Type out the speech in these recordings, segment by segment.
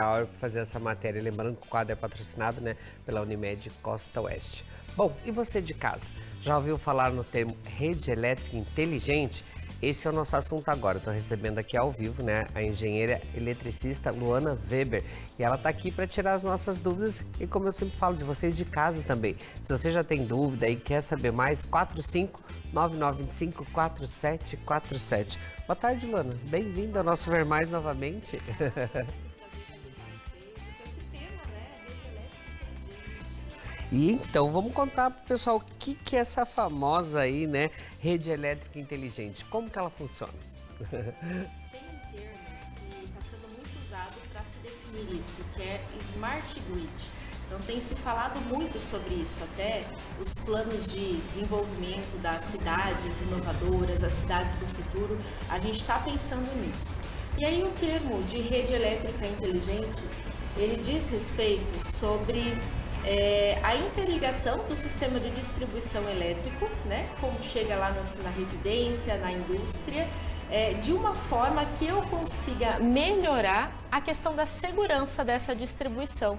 A hora de fazer essa matéria, lembrando que o quadro é patrocinado, né, pela Unimed Costa Oeste. Bom, e você de casa? Já ouviu falar no termo rede elétrica inteligente? Esse é o nosso assunto agora. Estou recebendo aqui ao vivo, né, a engenheira eletricista Luana Weber. E ela está aqui para tirar as nossas dúvidas e, como eu sempre falo, de vocês de casa também. Se você já tem dúvida e quer saber mais, 45-9925-4747. Boa tarde, Luana. Bem-vinda ao nosso Ver Mais novamente. E então, vamos contar para o pessoal o que é essa famosa aí, né, rede elétrica inteligente. Como que ela funciona? Tem um termo que está sendo muito usado para se definir isso, que é Smart Grid. Então tem se falado muito sobre isso, até os planos de desenvolvimento das cidades inovadoras, as cidades do futuro, a gente está pensando nisso. E aí o termo de rede elétrica inteligente, ele diz respeito sobre a interligação do sistema de distribuição elétrico, né, como chega lá na residência, na indústria, de uma forma que eu consiga melhorar a questão da segurança dessa distribuição.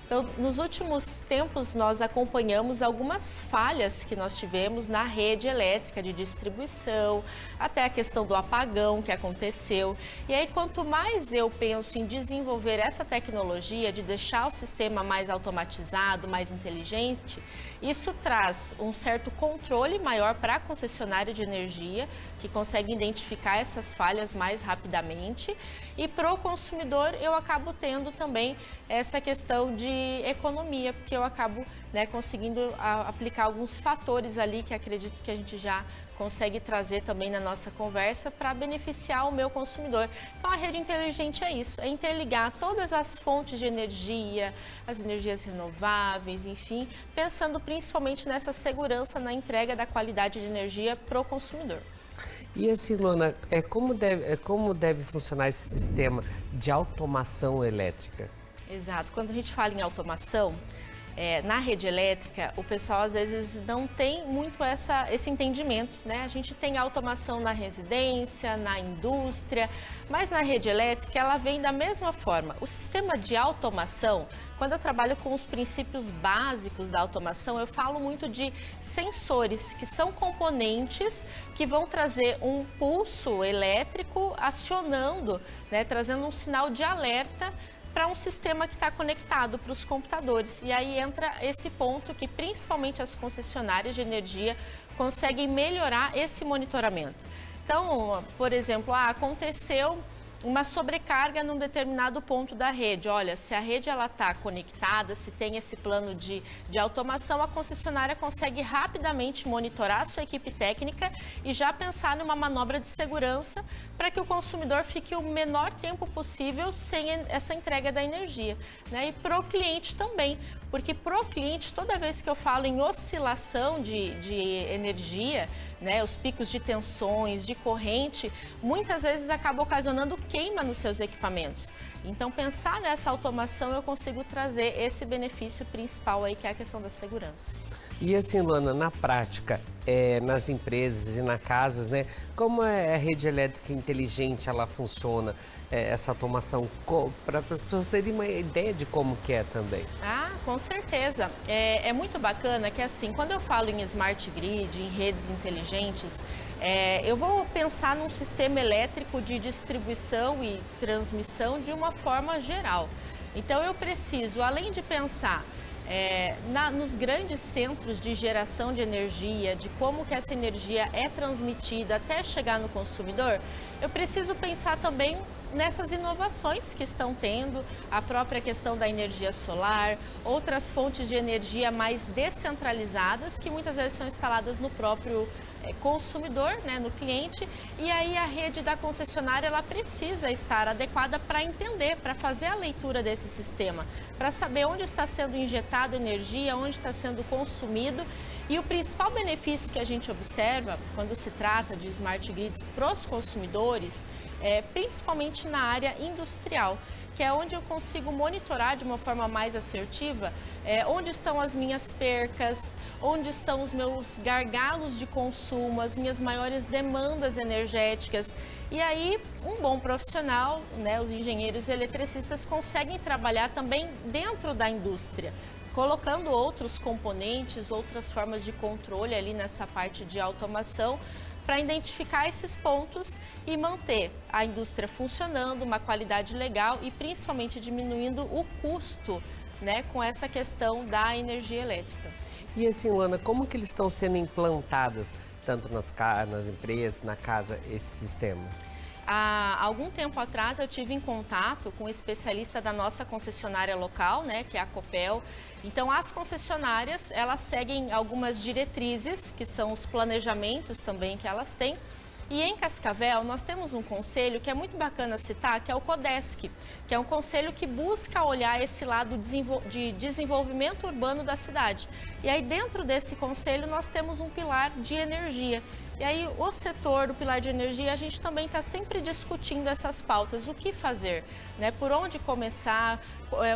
Então, nos últimos tempos, nós acompanhamos algumas falhas que nós tivemos na rede elétrica de distribuição, até a questão do apagão que aconteceu. E aí, quanto mais eu penso em desenvolver essa tecnologia de deixar o sistema mais automatizado, mais inteligente, isso traz um certo controle maior para a concessionária de energia, que consegue identificar essas falhas mais rapidamente. E para o consumidor, eu acabo tendo também essa questão de economia, porque eu acabo, né, conseguindo aplicar alguns fatores ali que acredito que a gente já consegue trazer também na nossa conversa para beneficiar o meu consumidor. Então a rede inteligente é isso, é interligar todas as fontes de energia, as energias renováveis, enfim, pensando principalmente nessa segurança na entrega da qualidade de energia para o consumidor. E assim, Luana, como deve funcionar esse sistema de automação elétrica? Exato. Quando a gente fala em automação, na rede elétrica, o pessoal às vezes não tem muito esse entendimento, né? A gente tem automação na residência, na indústria, mas na rede elétrica ela vem da mesma forma. O sistema de automação, quando eu trabalho com os princípios básicos da automação, eu falo muito de sensores, que são componentes que vão trazer um pulso elétrico acionando, né, trazendo um sinal de alerta para um sistema que está conectado para os computadores. E aí entra esse ponto que principalmente as concessionárias de energia conseguem melhorar esse monitoramento. Então, por exemplo, aconteceu uma sobrecarga num determinado ponto da rede. Olha, se a rede está conectada, se tem esse plano de automação, a concessionária consegue rapidamente monitorar a sua equipe técnica e já pensar numa manobra de segurança para que o consumidor fique o menor tempo possível sem essa entrega da energia, né? E para o cliente também, porque para o cliente, toda vez que eu falo em oscilação de energia, né, os picos de tensões, de corrente, muitas vezes acaba ocasionando queima nos seus equipamentos. Então, pensar nessa automação, eu consigo trazer esse benefício principal aí, que é a questão da segurança. E assim, Luana, na prática, nas empresas e nas casas, né, como a rede elétrica inteligente ela funciona, essa automação, para as pessoas terem uma ideia de como que é também? Com certeza. É muito bacana que, assim, quando eu falo em Smart Grid, em redes inteligentes, eu vou pensar num sistema elétrico de distribuição e transmissão de uma forma geral. Então, eu preciso, além de pensar nos grandes centros de geração de energia, de como que essa energia é transmitida até chegar no consumidor, eu preciso pensar também nessas inovações que estão tendo, a própria questão da energia solar, outras fontes de energia mais descentralizadas, que muitas vezes são instaladas no próprio consumidor, né, no cliente, e aí a rede da concessionária ela precisa estar adequada para entender, para fazer a leitura desse sistema, para saber onde está sendo injetada energia, onde está sendo consumido, E o principal benefício que a gente observa quando se trata de smart grids para os consumidores é principalmente na área industrial, que é onde eu consigo monitorar de uma forma mais assertiva onde estão as minhas percas, onde estão os meus gargalos de consumo, as minhas maiores demandas energéticas. E aí, um bom profissional, né, os engenheiros e eletricistas conseguem trabalhar também dentro da indústria, colocando outros componentes, outras formas de controle ali nessa parte de automação, para identificar esses pontos e manter a indústria funcionando, uma qualidade legal e principalmente diminuindo o custo, né, com essa questão da energia elétrica. E assim, Luana, como que eles estão sendo implantadas, tanto nas empresas, na casa, esse sistema? Há algum tempo atrás eu tive em contato com um especialista da nossa concessionária local, né, que é a Copel. Então as concessionárias, elas seguem algumas diretrizes, que são os planejamentos também que elas têm. E em Cascavel nós temos um conselho que é muito bacana citar, que é o CODESC, que é um conselho que busca olhar esse lado de desenvolvimento urbano da cidade. E aí dentro desse conselho nós temos um pilar de energia. E aí o setor do pilar de energia, a gente também está sempre discutindo essas pautas, o que fazer, né? Por onde começar,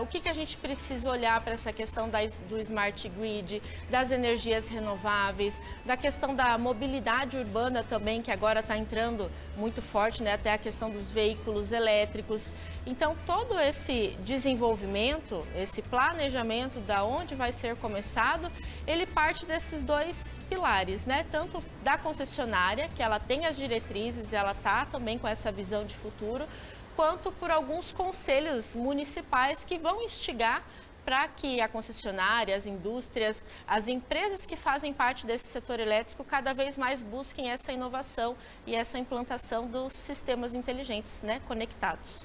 o que a gente precisa olhar para essa questão do smart grid, das energias renováveis, da questão da mobilidade urbana também, que agora está entrando muito forte, né? Até a questão dos veículos elétricos. Então todo esse desenvolvimento, esse planejamento da onde vai ser começado, ele parte desses dois pilares, né? Tanto da concessionária, que ela tem as diretrizes, ela está também com essa visão de futuro, quanto por alguns conselhos municipais que vão instigar para que a concessionária, as indústrias, as empresas que fazem parte desse setor elétrico cada vez mais busquem essa inovação e essa implantação dos sistemas inteligentes, né, conectados.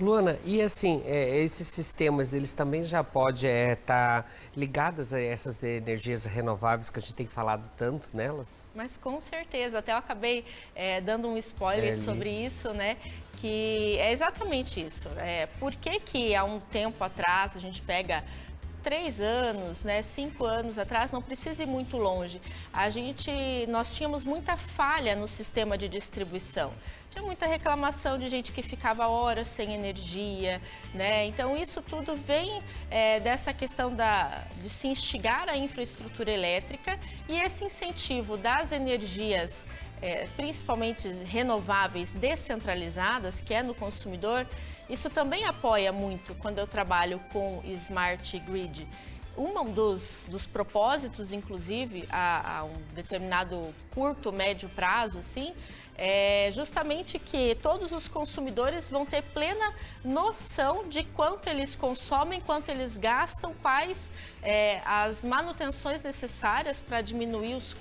Luana, e assim, esses sistemas, eles também já podem estar ligados a essas energias renováveis que a gente tem falado tanto nelas? Mas com certeza, até eu acabei dando um spoiler sobre isso, né? Que é exatamente isso. Por que há um tempo atrás a gente pega 3 anos, né, 5 anos atrás, não precisa ir muito longe. Nós tínhamos muita falha no sistema de distribuição. Tinha muita reclamação de gente que ficava horas sem energia, né? Então isso tudo vem dessa questão de se instigar a infraestrutura elétrica e esse incentivo das energias principalmente renováveis, descentralizadas, que é no consumidor, isso também apoia muito quando eu trabalho com Smart Grid. Um dos propósitos, inclusive, a um determinado curto, médio prazo, assim, é justamente que todos os consumidores vão ter plena noção de quanto eles consomem, quanto eles gastam, quais as manutenções necessárias para diminuir os